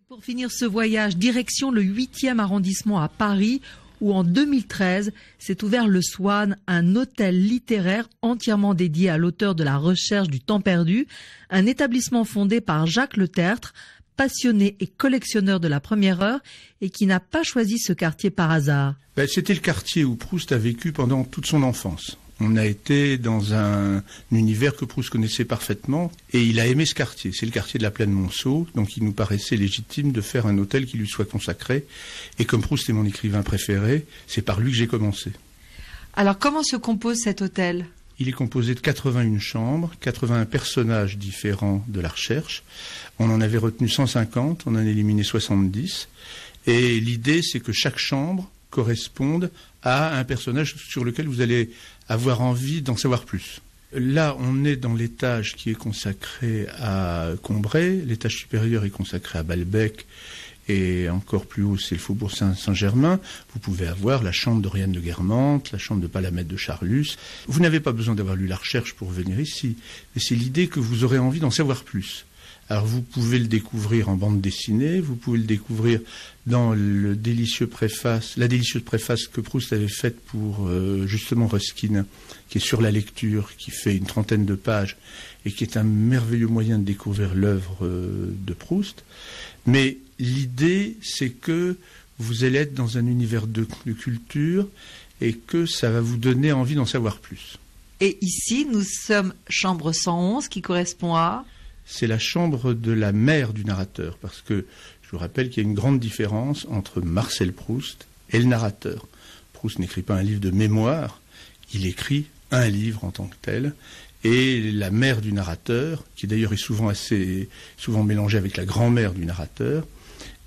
Pour finir ce voyage, direction le 8e arrondissement à Paris, où en 2013 s'est ouvert le Swann, un hôtel littéraire entièrement dédié à l'auteur de La Recherche du temps perdu, un établissement fondé par Jacques Le Tertre, passionné et collectionneur de la première heure, et qui n'a pas choisi ce quartier par hasard. C'était le quartier où Proust a vécu pendant toute son enfance. On a été dans un univers que Proust connaissait parfaitement et il a aimé ce quartier. C'est le quartier de la Plaine Monceau, donc il nous paraissait légitime de faire un hôtel qui lui soit consacré. Et comme Proust est mon écrivain préféré, c'est par lui que j'ai commencé. Alors comment se compose cet hôtel ? Il est composé de 81 chambres, 81 personnages différents de la recherche. On en avait retenu 150, on en a éliminé 70. Et l'idée, c'est que chaque chambre corresponde à un personnage sur lequel vous allez avoir envie d'en savoir plus. Là, on est dans l'étage qui est consacré à Combray, l'étage supérieur est consacré à Balbec, et encore plus haut, c'est le faubourg Saint-Germain. Vous pouvez avoir la chambre d'Oriane de Guermantes, la chambre de Palamède de Charlus. Vous n'avez pas besoin d'avoir lu La Recherche pour venir ici, mais c'est l'idée que vous aurez envie d'en savoir plus. Alors vous pouvez le découvrir en bande dessinée, vous pouvez le découvrir dans la délicieuse préface que Proust avait faite pour justement Ruskin, qui est sur la lecture, qui fait une 30aine de pages et qui est un merveilleux moyen de découvrir l'œuvre de Proust. Mais l'idée, c'est que vous allez être dans un univers de culture et que ça va vous donner envie d'en savoir plus. Et ici, nous sommes chambre 111 qui correspond à... C'est la chambre de la mère du narrateur, parce que je vous rappelle qu'il y a une grande différence entre Marcel Proust et le narrateur. Proust n'écrit pas un livre de mémoire, il écrit un livre en tant que tel, et la mère du narrateur, qui d'ailleurs est souvent mélangée avec la grand-mère du narrateur,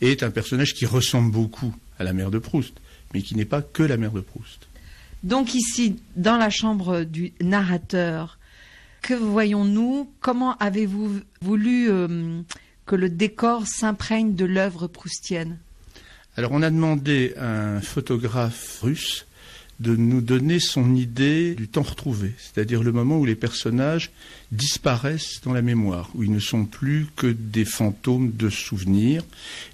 est un personnage qui ressemble beaucoup à la mère de Proust, mais qui n'est pas que la mère de Proust. Donc ici, dans la chambre du narrateur, que voyons-nous ? Comment avez-vous voulu que le décor s'imprègne de l'œuvre proustienne ? Alors on a demandé à un photographe russe de nous donner son idée du temps retrouvé, c'est-à-dire le moment où les personnages disparaissent dans la mémoire, où ils ne sont plus que des fantômes de souvenirs,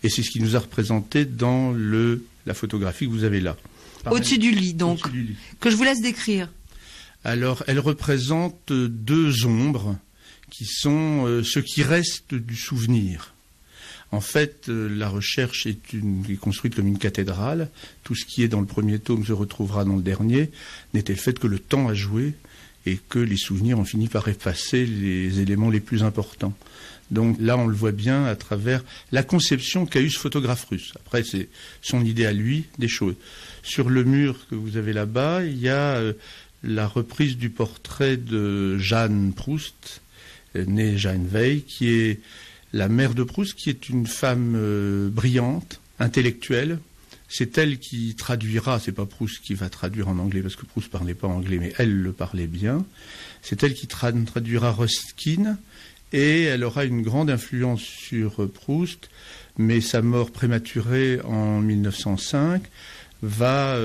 et c'est ce qui nous a représenté dans la photographie que vous avez là. Au-dessus du lit, donc, au-dessus du lit. Que je vous laisse décrire. Alors, elle représente deux ombres qui sont ce qui reste du souvenir. En fait, la recherche est construite comme une cathédrale. Tout ce qui est dans le premier tome se retrouvera dans le dernier. N'était le fait que le temps a joué et que les souvenirs ont fini par effacer les éléments les plus importants. Donc là, on le voit bien à travers la conception qu'a eue ce photographe russe. Après, c'est son idée à lui des choses. Sur le mur que vous avez là-bas, il y a... la reprise du portrait de Jeanne Proust, née Jeanne Weil, qui est la mère de Proust, qui est une femme brillante, intellectuelle. C'est elle qui traduira, c'est pas Proust qui va traduire en anglais, parce que Proust parlait pas anglais, mais elle le parlait bien. C'est elle qui traduira Ruskin, et elle aura une grande influence sur Proust, mais sa mort prématurée en 1905 va,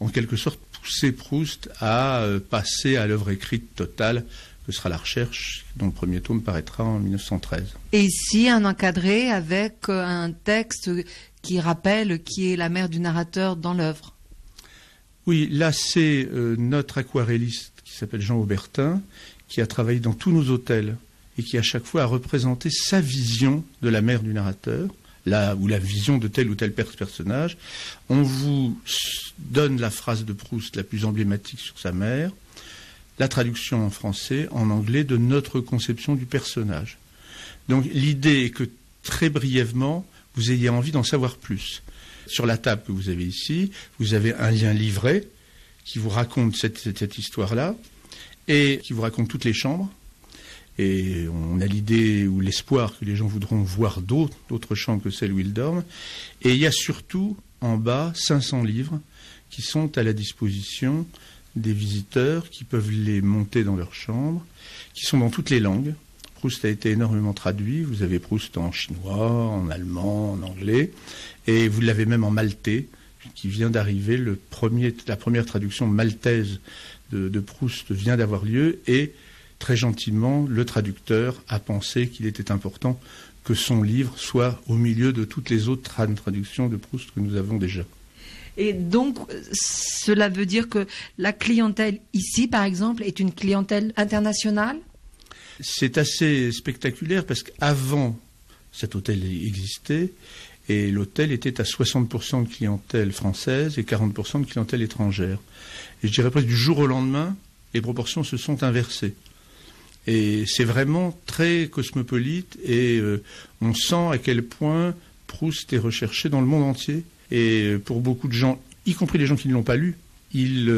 en quelque sorte, pousser Proust à passer à l'œuvre écrite totale que sera La Recherche, dont le premier tome paraîtra en 1913. Et ici, un encadré avec un texte qui rappelle qui est la mère du narrateur dans l'œuvre. Oui, là c'est notre aquarelliste qui s'appelle Jean Aubertin, qui a travaillé dans tous nos hôtels et qui à chaque fois a représenté sa vision de la mère du narrateur, ou la vision de tel ou tel personnage. On vous donne la phrase de Proust la plus emblématique sur sa mère, la traduction en français, en anglais, de notre conception du personnage. Donc l'idée est que très brièvement, vous ayez envie d'en savoir plus. Sur la table que vous avez ici, vous avez un lien livret qui vous raconte cette histoire-là et qui vous raconte toutes les chambres. Et on a l'idée ou l'espoir que les gens voudront voir d'autres chambres que celles où ils dorment. Et il y a surtout, en bas, 500 livres qui sont à la disposition des visiteurs, qui peuvent les monter dans leur chambre, qui sont dans toutes les langues. Proust a été énormément traduit. Vous avez Proust en chinois, en allemand, en anglais. Et vous l'avez même en maltais, qui vient d'arriver. La première traduction maltaise de Proust vient d'avoir lieu. Et très gentiment, le traducteur a pensé qu'il était important que son livre soit au milieu de toutes les autres traductions de Proust que nous avons déjà. Et donc, cela veut dire que la clientèle ici, par exemple, est une clientèle internationale ? C'est assez spectaculaire parce qu'avant, cet hôtel existait et l'hôtel était à 60% de clientèle française et 40% de clientèle étrangère. Et je dirais presque du jour au lendemain, les proportions se sont inversées. Et c'est vraiment très cosmopolite et on sent à quel point Proust est recherché dans le monde entier. Et pour beaucoup de gens, y compris les gens qui ne l'ont pas lu, il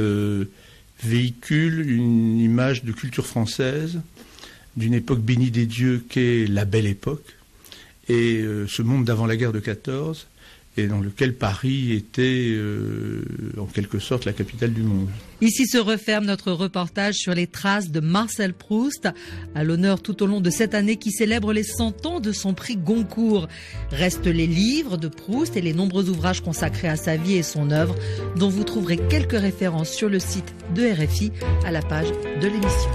véhicule une image de culture française, d'une époque bénie des dieux qu'est la Belle Époque, et ce monde d'avant la guerre de 14, et dans lequel Paris était en quelque sorte la capitale du monde. Ici se referme notre reportage sur les traces de Marcel Proust, à l'honneur tout au long de cette année qui célèbre les 100 ans de son prix Goncourt. Restent les livres de Proust et les nombreux ouvrages consacrés à sa vie et son œuvre, dont vous trouverez quelques références sur le site de RFI à la page de l'émission.